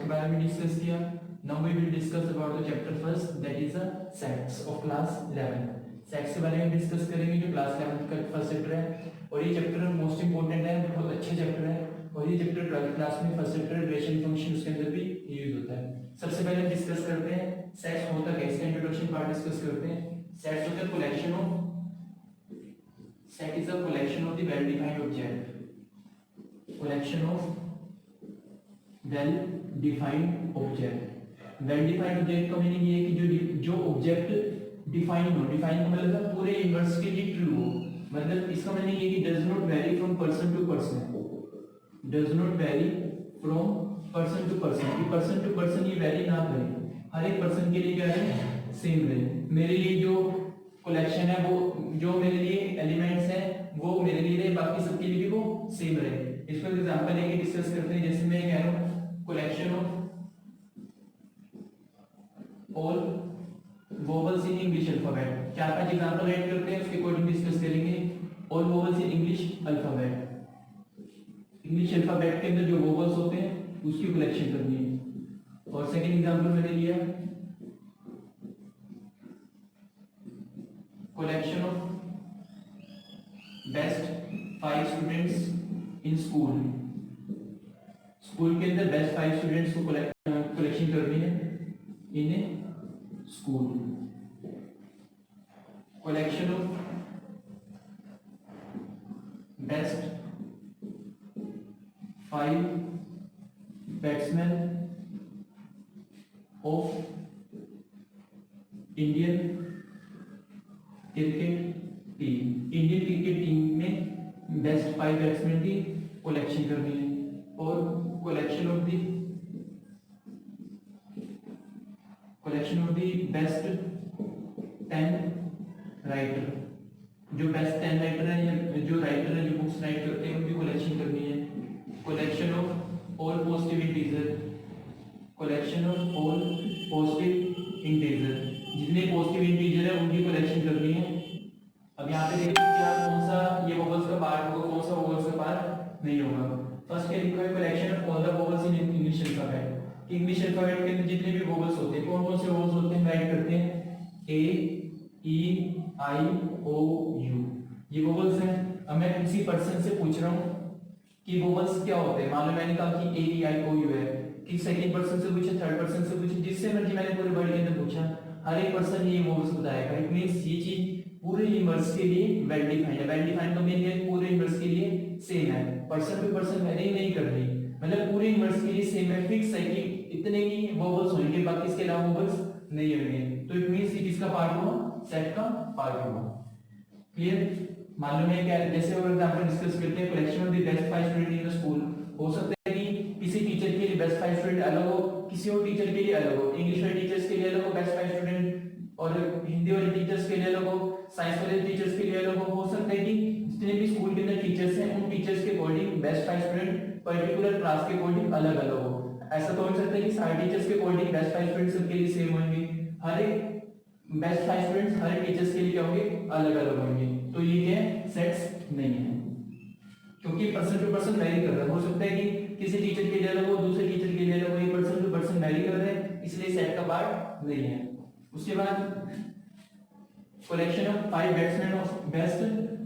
के बारे में डिस्कस किया। Now we will discuss about the chapter first, that is the sets of class 11। Sets के बारे में डिस्कस करेंगे जो क्लास 11 का फर्स्ट चैप्टर है, और ये चैप्टर मोस्ट इंपोर्टेंट है, बहुत अच्छा चैप्टर है, और ये चैप्टर 12th क्लास में फर्स्ट चैप्टर रिलेशन फंक्शन उसके अंदर भी यूज होता है। सबसे पहले हम डिस्कस करते हैं सेट्स होता क्या है, इसका इंट्रोडक्शन पार्ट डिस्कस करते हैं। सेट्स होता है collection of, set is a collection of the well defined object, collection of well defined object. Well defined object का मीनिंग ये है कि जो ऑब्जेक्ट डिफाइन हो, डिफाइन का मतलब पूरे यूनिवर्स के लिए ट्रू हो, मतलब इसका मीनिंग ये कि does not vary from person to person, does not vary from person to person, कि पर्सन टू पर्सन ये वेरी ना करे, हर एक पर्सन के लिए क्या है, सेम रहे। मेरे लिए जो कलेक्शन है, वो जो मेरे लिए एलिमेंट्स हैं वो मेरे लिए रहे, बाकी सबके लिए भी वो सेम रहे। इसको एग्जांपल लेके डिस्कस करते हैं। जैसे मैं कह रहा हूँ collection of all vowels in English alphabet, चार पांच एग्जांपल ऐड करते हैं, उसके अकॉर्डिंग डिस्कस करेंगे। All vowels in English alphabet, English alphabet के अंदर जो वोवल्स होते हैं उसकी कलेक्शन करनी है। और सेकंड एग्जांपल मैंने लिया collection of best 5 students in school, school के अंदर बेस्ट 5 स्टूडेंट्स को कलेक्शन करनी है in school. Collection of best 5 batsman of Indian cricket team, Indian cricket team में बेस्ट 5 बैट्समैन की कलेक्शन करनी है। और collection of the best 10 writer, जो बेस्ट 10 राइटर है या जो राइटर है जो बुक्स राइट करते हैं उनकी कलेक्शन करनी है। Collection of all positive integer, collection of all positive integer, जितने पॉजिटिव इंटीजर है उनकी कलेक्शन करनी है। अब यहाँ पे देखिए क्या कौन सा ये वोवल्स का पार्ट होगा, कौन सा वोवल्स का पार्ट नहीं होगा। फर्स्ट क्या लिखा है, collection of all the vowels in English alphabet. English alphabet के अंदर जितने भी वोवल्स होते हैं, कौन कौन से वोवल्स होते हैं, राइट करते हैं ए ई आई ओ यू, ये वोवल्स हैं। अब मैं किसी पर्सन से पूछ रहा हूँ कि वोवल्स क्या होते हैं, मान लो मैंने कहा कि ए ई आई ओ यू है, कि सेकंड पर्सन से पूछे, थर्ड पर्सन से पूछे, जिससे मर्जी मैंने पूरे वर्ड के अंदर पूछा, हर एक पर्सन ये वोवल्स बताएगा। इट मींस ये चीज पूरे यूनिवर्स के लिए वेल डिफाइंड है। वेल डिफाइंड का मीनिंग है पूरे यूनिवर्स के लिए सेम है, पर्सन टू पर्सन वेरी नहीं कर रही, मतलब पूरे यूनिवर्स के लिए सेम है, फिक्स है कि इतने ही वोवल्स होंगे, बाकी इसके अलावा वोवल्स नहीं होंगे। तो इट मींस ये किसका पार्ट हुआ, सेट का पार्ट हुआ। क्लियर। मान लो मैं क्या, जैसे और एग्जांपल डिस्कस करते हैं, collection of the best 5 student in the school. हो सकता है कि किसी टीचर के लिए बेस्ट 5 स्टूडेंट अलग हो, किसी और टीचर के लिए अलग हो, इंग्लिश वाले टीचर्स के लिए अलग हो बेस्ट 5 स्टूडेंट, और हिंदी वाले टीचर्स के लिए अलग हो, साइंस वाले टीचर्स के लिए अलग हो। हो सकता है कि जितने भी स्कूल के अंदर टीचर्स हैं उन टीचर्स के according best 5 student particular class के अकॉर्डिंग अलग अलग हो। ऐसा तो हो सकता है कि सारे टीचर्स के अकॉर्डिंग बेस्ट 5 स्टूडेंट सबके लिए सेम होंगे, हर एक बेस्ट 5 स्टूडेंट्स हर टीचर्स के लिए क्या होंगे, अलग अलग होंगे। तो ये क्या है, सेट्स नहीं है, क्योंकि पर्सन टू पर्सन वेरी कर रहा है। हो सकता है कि किसी टीचर के लिए अलग हो, दूसरे टीचर के लिए अलग हो, ये पर्सन टू पर्सन वेरी कर रहे हैं, इसलिए सेट का पार्ट नहीं है। उसके बाद collection of 5 batsman of best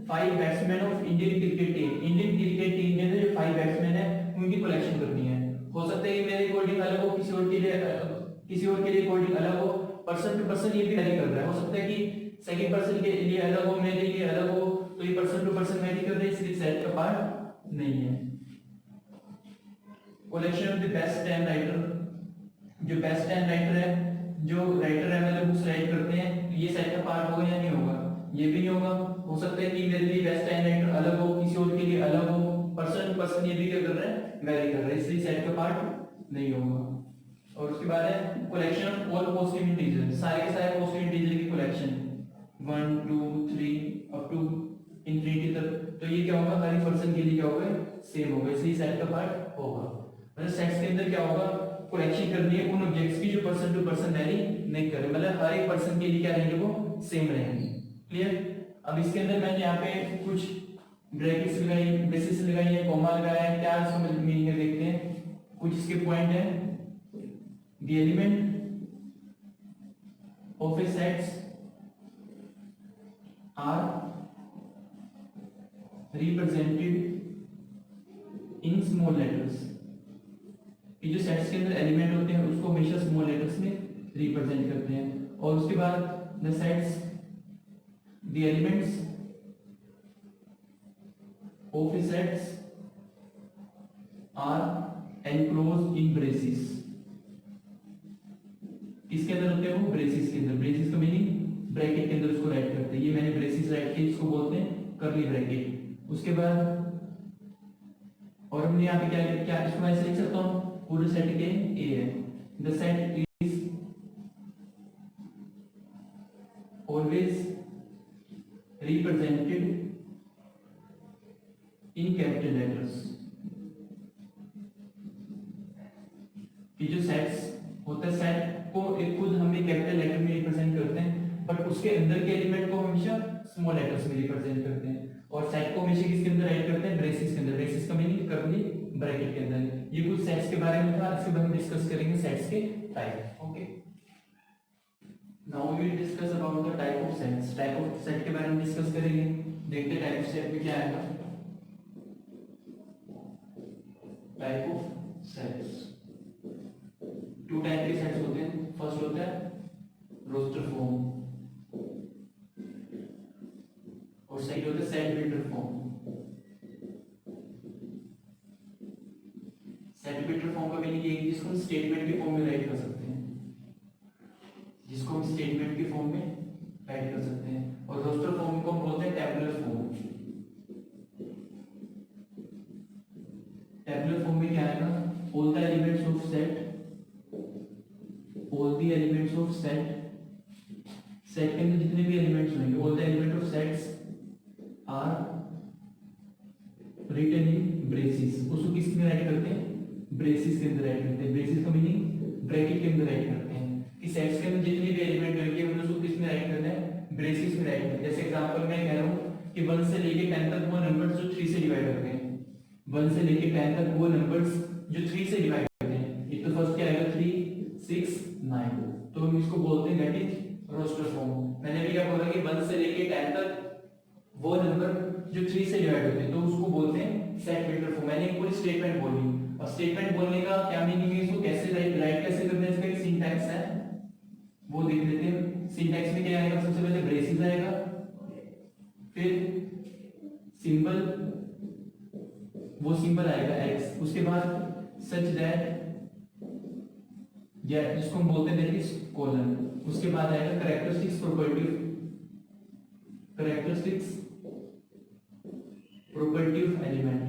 5 batsman of Indian cricket team, Indian cricket team के अंदर जो 5 बैट्समैन है उनकी कलेक्शन करनी है। हो सकता है कि मेरे अकॉर्डिंग अलग हो, किसी और के लिए अकॉर्डिंग अलग हो, पर्सन टू पर्सन ये भी वेरी कर रहा है। हो सकता है कि सेकंड पर्सन के लिए अलग हो, मेरे लिए अलग हो, तो ये पर्सन टू पर्सन वेरी कर रहे हैं, इसलिए सेट का पार्ट नहीं है। Collection of the best 10 writer, जो बेस्ट 10 राइटर है, जो राइटर है मतलब बुक्स राइट करते हैं, ये सेट का पार्ट होगा या नहीं होगा, ये भी नहीं होगा। हो सकता है कि मेरे लिए बेस्ट 10 राइटर अलग हो, किसी और के लिए अलग हो, पर्सन टू पर्सन ये भी क्या कर रहा है, वेरी कर रहा है, इसलिए सेट का पार्ट नहीं होगा। और उसके बाद है collection of all positive integer, सारे के सारे पॉजिटिव इंटीजर की कलेक्शन 1 2 3 अप टू इंफिनिटी तक। तो ये क्या होगा, हर एक पर्सन के लिए क्या होगा, सेम होगा, इसलिए सेट का पार्ट होगा। मतलब सेट्स के अंदर क्या होगा, कलेक्शन करनी है उन ऑब्जेक्ट्स की जो पर्सन टू पर्सन वेरी नहीं करे, मतलब हर एक पर्सन के लिए क्या रहेंगे, वो सेम रहेंगे। क्लियर। अब इसके अंदर मैंने यहाँ पे कुछ ब्रैकेट्स लगाई, ब्रेसेस लगाई है, कॉमा लगाया है, क्या इसका मीनिंग है देखते हैं। कुछ इसके पॉइंट है the element of a sets are represented in small letters। ये जो सेट्स के अंदर एलिमेंट होते हैं उसको हमेशा स्मॉल लेटर्स में रिप्रेजेंट करते हैं। और उसके बाद the sets the elements of a sets are enclosed in braces. किसके अंदर होते हैं वो? ब्रेसिस के अंदर। ब्रेसिस का मीनिंग ब्रैकेट के अंदर उसको राइट करते हैं। ये मैंने ब्रेसिस राइट किया, इसको बोलते हैं कर्ली ब्रैकेट। उसके बाद और हमने यहाँ पे क्या क्या इसको मैं ऐसे लिख सकता हूँ, पूरे सेट के ए है। The set is always represented in capital letters. ये जो सेट्स होता है, सेट को एक खुद हम एक कैपिटल लेटर में रिप्रेजेंट करते हैं, बट उसके अंदर के एलिमेंट को हमेशा स्मॉल लेटर्स में रिप्रेजेंट करते हैं। और सेट को हमेशा किसके अंदर राइट करते हैं? ब्रेसिस के अंदर। ब्रेसिस का मीनिंग कर्ली ब्रैकेट के अंदर। ये कुछ सेट्स के बारे में था। इसके बाद हम डिस्कस करेंगे सेट्स के type. Okay, now we will discuss about the type of sets. Type of set के बारे में डिस्कस करेंगे। देखते हैं टाइप ऑफ सेट में क्या आएगा। Type of sets, two type के सेट्स होते हैं। फर्स्ट होता है रोस्टर फॉर्म और सेकंड होता है set builder form. Set builder form का मीनिंग ये है जिसको हम स्टेटमेंट के फॉर्म में राइट कर सकते हैं, जिसको हम स्टेटमेंट के फॉर्म में राइट कर सकते हैं। और रोस्टर फॉर्म को हम बोलते हैं टेबुलर फॉर्म। टेबुलर फॉर्म में क्या आएगा? All the elements of set, all the elements of set, set के अंदर जितने भी एलिमेंट्स होंगे, all the element of sets are written in braces. उसको किस में राइट करते हैं? ब्रेसिस के अंदर राइट करते हैं। ब्रेसिस का मीनिंग ब्रैकेट के अंदर राइट करते हैं कि सेट्स के अंदर जितने भी एलिमेंट होंगे उन्हें उसको किस में राइट करना है? ब्रेसिस में राइट करना है। जैसे एग्जांपल मैं कह रहा हूं कि 1 से लेके 10 तक वो नंबर्स जो 3 से डिवाइड होते हैं, 1 से लेके 10 तक वो नंबर्स जो 3 से डिवाइड होते हैं। एक तो फर्स्ट क्या आएगा? 3, 6, 9। तो हम इसको बोलते हैं दैट इज रोस्टर फॉर्म। मैंने भी क्या बोला कि 1 से लेके 10 तक वो नंबर जो 3 से डिवाइड होते हैं, तो उसको बोलते हैं सेट बिल्डर फॉर्म। मैंने एक पूरी स्टेटमेंट बोली, और स्टेटमेंट बोलने का क्या मीनिंग है, इसको कैसे राइट कैसे करना है, इसका एक सिंटैक्स है, वो देख लेते हैं। सिंटैक्स में क्या आएगा? सबसे पहले ब्रेसिस आएगा, फिर सिंबल, वो सिंबल आएगा एक्स, उसके बाद सच दैट, या जिसको हम बोलते हैं दैट इज कोलन, उसके बाद आएगा कैरेक्टरिस्टिक्स प्रोपर्टिव एलिमेंट,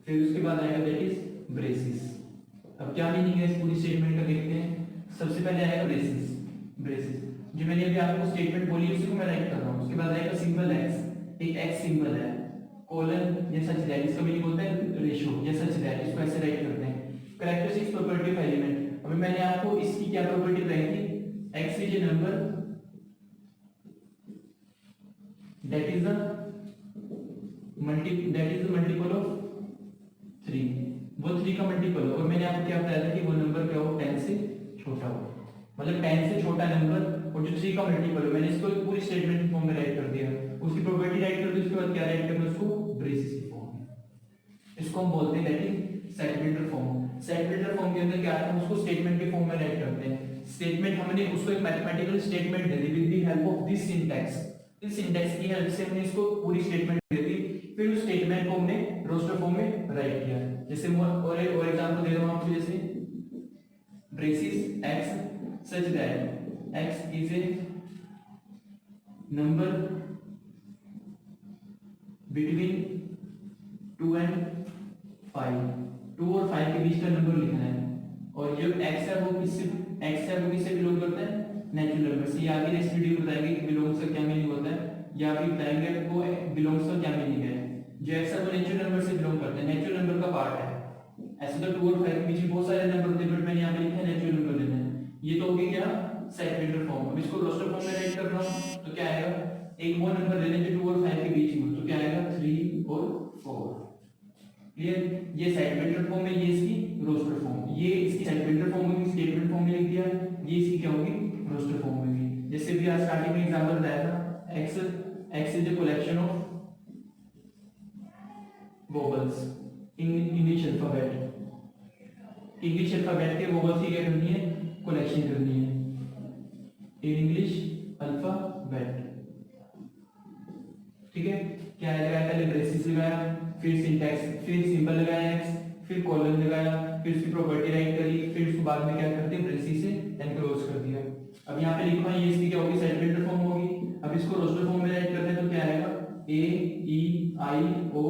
फिर उसके बाद आएगा दैट इज ब्रेसिस। अब क्या मीनिंग है इस पूरी स्टेटमेंट का देखते हैं। सबसे पहले आएगा ब्रेसिस। जो मैंने अभी आपको स्टेटमेंट बोली है उसी को मैं राइट कर रहा हूं। उसके बाद आएगा सिंबल एक्स, एक एक्स सिंबल है, कोलन या सच दैट, इसका मीनिंग होता है रेशियो या सच दैट, इसको ऐसे राइट करते हैं। कैरेक्टरिस्टिक्स प्रोपर्टिव एलिमेंट, अभी मैंने आपको इसकी क्या प्रॉपर्टी बताई थी? X is a number that is the multiple of 3, वो 3 का मल्टीपल हो। और मैंने आपको क्या बताया था कि वो नंबर क्या हो? 10 से छोटा हो, मतलब 10 से छोटा नंबर और जो 3 का मल्टीपल हो। मैंने इसको एक पूरी स्टेटमेंट फॉर्म में राइट कर दिया, उसकी प्रॉपर्टी राइट कर दी, उसके बाद क्या राइट करना? उसको ब्रेसिस की फॉर्म में। इसको हम बोलते हैं that is set builder form. Set builder form के अंदर क्या है? हम उसको स्टेटमेंट के फॉर्म में राइट करते हैं। स्टेटमेंट हमने उसको एक mathematical statement they the with the help of this syntax. इस सिंटैक्स की हेल्प से हमने इसको पूरी स्टेटमेंट दे दी, फिर उस स्टेटमेंट को हमने रोस्टर फॉर्म में राइट किया। जैसे और एग्जांपल दे रहा हूं आपको, जैसे braces x such that x is a number between 2 and 5, 2 और 5 के बीच का नंबर लिखना है। और जो x है वो किससे बिलोंग करता है? नेचुरल नंबर से। ये आगे नेक्स्ट वीडियो में बताएंगे कि बिलोंग्स का क्या मीनिंग होता है, या भी बताएंगे वो बिलोंग्स का क्या मीनिंग है। जो x है वो नेचुरल नंबर से बिलोंग करता है, नेचुरल नंबर का पार्ट है। ऐसे तो 2 और 5 के बीच में बहुत सारे नंबर होते हैं, बट मैंने यहाँ पे लिखा है नेचुरल नंबर लेना है। ये तो हो गया क्या? Set builder form. अब इसको रोस्टर फॉर्म में राइट कर रहा हूँ तो क्या आएगा? एक वो नंबर ले लें जो 2 और 5 के बीच में, तो क्या आएगा? 3 और 4। क्लियर, ये सेगमेंटेड फॉर्म है, ये इसकी रोस्टर फॉर्म, ये इसकी सेगमेंटेड फॉर्म होगी, स्टेटमेंट फॉर्म में लिख दिया, ये इसकी क्या होगी रोस्टर फॉर्म होगी। जैसे भी आज स्टार्टिंग में एग्जांपल बताया था, x is the collection of vowels in English alphabet, English alphabet के वोवेल्स की क्या करनी है, कलेक्शन करनी है इन इंग्लिश अल्फाबेट। ठीक है, क्या लगाया, पहले ब्रेसेस लगाया, फिर सिंटैक्स, फिर सिंबल लगाया एक्स, फिर कॉलन लगाया, फिर उसकी प्रॉपर्टी राइट करी, फिर उसके बाद में क्या करते हैं ब्रेसेस से एनक्लोज कर दिया। अब यहाँ पे लिखा है ये इसकी क्या होगी सेगमेंटेड फॉर्म होगी। अब इसको रोस्टर फॉर्म में राइट करते हैं तो क्या आएगा ए ई आई ओ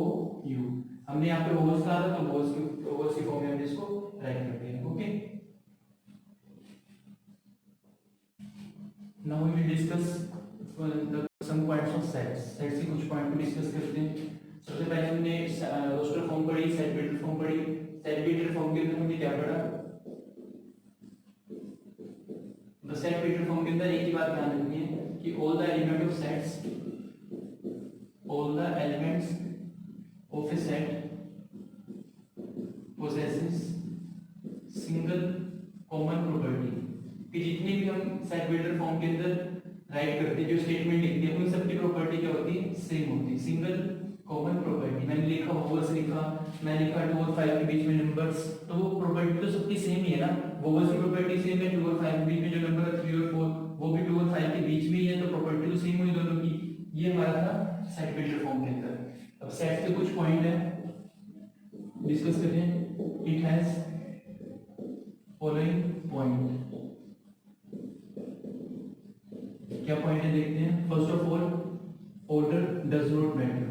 यू। हमने यहाँ पे वोवेल्स कहा था तो वोवेल्स की फॉर्म में हमने इसको राइट कर दिया। Okay, now we will discuss some points of sets. Sets के कुछ पॉइंट को डिस्कस करते हैं। सबसे पहले हमने रोस्टर फॉर्म पढ़ी, सेगमेंटेड फॉर्म पढ़ी। सेगमेंटेड फॉर्म के अंदर हमने क्या पढ़ा, तो सेगमेंटेड फॉर्म के अंदर एक ही बात ध्यान रखनी है कि all the element of sets, all the elements of A set possesses single common property, कि जितनी भी हम सेगमेंटेड फॉर्म के अंदर राइट करते हैं, जो स्टेटमेंट लिखते हैं, उन सब की प्रॉपर्टी क्या होती है, सेम होती है, सिंगल कॉमन प्रॉपर्टी। मैंने लिखा वोवेल्स लिखा, मैं लिखा 2 और 5 के बीच में नंबर्स, तो वो प्रॉपर्टी तो सबकी सेम ही है ना, वोवेल्स की प्रॉपर्टी सेम है, 2 और 5 के बीच में जो नंबर है 3 और 4 वो भी 2 और 5 के बीच में ही है, तो प्रॉपर्टी तो सेम हुई दोनों की। ये हमारा था सेगमेंटेड फॉर्म के अंदर। अब सेट्स के कुछ पॉइंट है डिस्कस करते हैं। इट हैज फॉलोइंग पॉइंट, क्या पॉइंट है देखते हैं। First of all, order does not matter,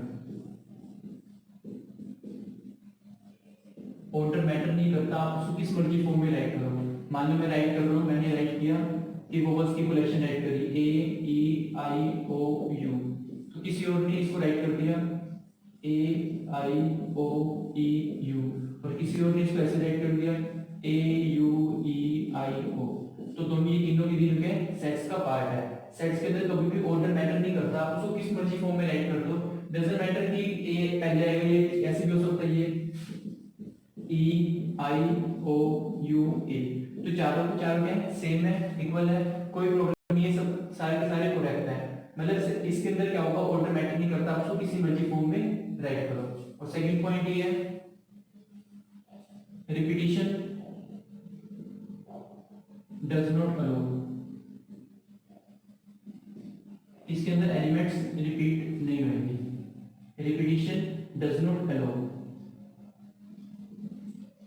order matter नहीं करता, आप उसको किस मर्जी फॉर्म में राइट करो। मान लो मैं राइट कर रहा हूं, मैंने राइट किया कि वोवेल्स की कलेक्शन राइट करी ए ई आई ओ यू, तो किसी और ने इसको राइट कर दिया ए आई ओ ई यू, और किसी और ने इसको ऐसे राइट कर दिया ए यू ई आई ओ, तो दोनों ये तीनों के सेट्स का पार्ट है। सेट्स के अंदर कभी भी ऑर्डर मैटर नहीं करता, आप उसको किस मर्जी फॉर्म में राइट कर दो, डजंट मैटर कि ए पहले आएगा, ये ऐसे भी हो सकता है ये ई आई ओ यू ए, तो चारों के चारों क्या है, सेम है, इक्वल है, कोई प्रॉब्लम नहीं है, सब सारे के सारे करेक्ट है। मतलब इसके अंदर क्या होगा, ऑर्डर मैटर नहीं करता, आप उसको किसी मर्जी फॉर्म में राइट करो। और सेकंड पॉइंट ये है रिपीटिशन डज नॉट अलाउ, इसके अंदर एलिमेंट्स रिपीट नहीं होंगे, रिपीटिशन डज नॉट अलाउ,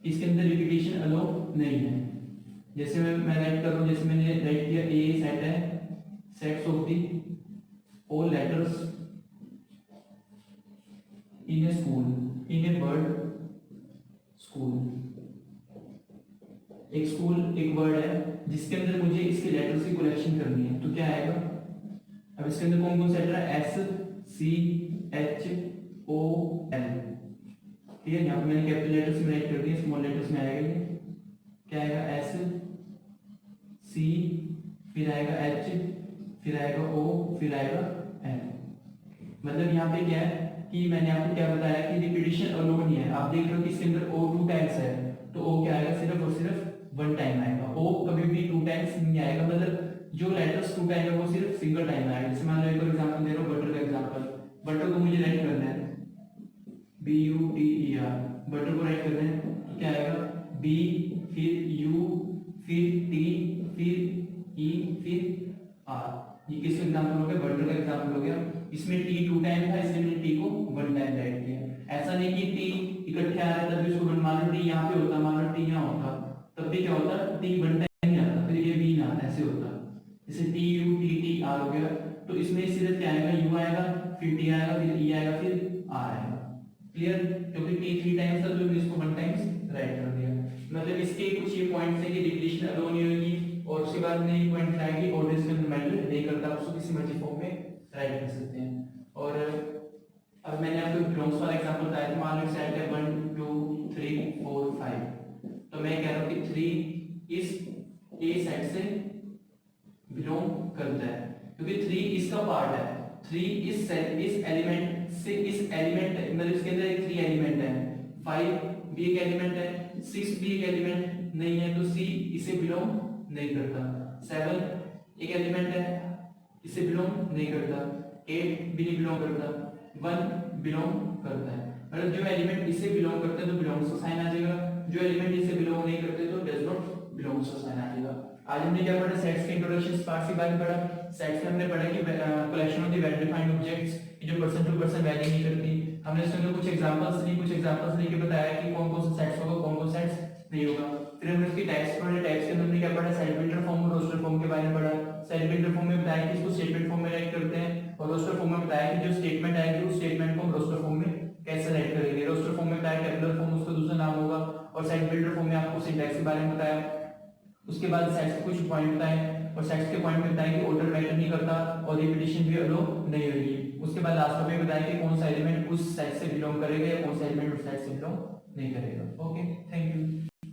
इसके अंदर रिपीटिशन अलाउ नहीं है। जैसे मैं राइट कर रहा हूं, जैसे मैंने राइट किया ए सेट है, sets of the all letters in A school, in a word school, एक स्कूल एक वर्ड है जिसके अंदर मुझे इसके लेटर्स की कलेक्शन करनी है, तो क्या आएगा। अब इसके अंदर कौन कौन से लेटर है, S C H O L, ठीक है, यहाँ पे मैंने कैपिटल लेटर्स में राइट कर दिया, स्मॉल लेटर्स में आएगा ये क्या आएगा, एस सी, फिर आएगा एच, फिर आएगा ओ, फिर आएगा एल। मतलब यहाँ पे क्या है कि मैंने आपको क्या बताया कि रिपीटिशन अलाउ नहीं है। आप देख रहे हो कि इसके अंदर ओ 2 टाइम्स है, तो ओ क्या आएगा, सिर्फ और सिर्फ 1 टाइम आएगा, ओ कभी भी 2 टाइम्स नहीं आएगा। मतलब जो लेटर्स 2 टाइम है वो सिर्फ सिंगल टाइम आएगा। जैसे मान लो एक और एग्जांपल दे रहा हूं, बटर का एग्जांपल, बटर को मुझे राइट करना है B U T E R, butter को राइट करना है तो क्या आएगा, बी फिर यू फिर टी फिर ई फिर आर। ये किसका एग्जांपल हो गया, बटर का एग्जांपल हो गया। इसमें टी 2 टाइम था, इसलिए मैंने टी को 1 टाइम राइट किया। ऐसा नहीं कि टी इकट्ठे आ रहा है तब भी उसको मान लो टी यहाँ पे होता, मान लो टी यहाँ होता, तब भी क्या होता, टी 1 टाइम नहीं आता, फिर ये बी ना ऐसे होता। जैसे T U T T R हो गया, तो इसमें सिर्फ क्या आएगा, यू आएगा, फिर टी आएगा, फिर ई आएगा, फिर आर आएगा। क्लियर, क्योंकि टी 3 टाइम्स था तो इसको 1 टाइम्स राइट कर दिया। मतलब इसके कुछ ये पॉइंट्स हैं कि रिपीटिशन अलाउ नहीं होगी, और उसके बाद में ये पॉइंट है कि ऑर्डर इसके अंदर मैटर नहीं करता, उसको किसी मर्जी फॉर्म में राइट कर सकते हैं। और अब मैंने आपको बिलोंग्स वाला एग्जांपल बताया था, मान लो सेट है 1 2 3 4 5, तो मैं कह रहा हूं कि 3 इस ए सेट से बिलोंग करता है, क्योंकि 3 इसका पार्ट है। 3 इस एलिमेंट से, इस एलिमेंट मतलब इसके अंदर 3 एलिमेंट है, 5 भी एक एलिमेंट है, 6 भी एक एलिमेंट नहीं है तो C इसे बिलोंग नहीं करता, 7 एक एलिमेंट है इसे बिलोंग नहीं करता, 8 भी नहीं बिलोंग करता, 1 बिलोंग करता है। मतलब जो एलिमेंट इसे बिलोंग करते हैं तो बिलोंग्स का साइन आ जाएगा, जो एलिमेंट इसे बिलोंग नहीं करते तो डज नॉट बिलोंग्स का साइन आ जाएगा। आज हमने क्या पढ़ा, सेट्स के इंट्रोडक्शन पार्ट के बारे में पढ़ा। सेट्स में हमने पढ़ा कि collection of the well defined objects जो पर्सन टू पर्सन वैरी नहीं करती। हमने इसके अंदर कुछ एग्जांपल्स लेके बताया कि कौन कौन से सेट्स होगा, कौन कौन से सेट्स नहीं होगा। फिर हमने इसकी टाइप्स पढ़े, टाइप्स के अंदर हमने क्या पढ़ा, सेट बिल्डर फॉर्म और रोस्टर फॉर्म के बारे में पढ़ा। सेट बिल्डर फॉर्म में बताया कि इसको स्टेटमेंट फॉर्म में राइट करते हैं, और रोस्टर फॉर्म में बताया कि जो स्टेटमेंट आएगी उस स्टेटमेंट को हम रोस्टर फॉर्म में कैसे राइट करेंगे। रोस्टर फॉर्म में बताया टेबुलर फॉर्म उसका दूसरा नाम होगा, और सेट बिल्डर फॉर्म में आपको सिंटैक्स के बारे में बताया। उसके बाद सेट्स के कुछ पॉइंट बताए, और सेट्स के पॉइंट में बताया कि ऑर्डर मैटर नहीं करता और रिपीटिशन भी अलो नहीं होगी। उसके बाद लास्ट में बताया कि कौन सा एलिमेंट उस सेट से बिलोंग करेगा या कौन सा एलिमेंट उस सेट से बिलोंग नहीं करेगा। Okay, thank you.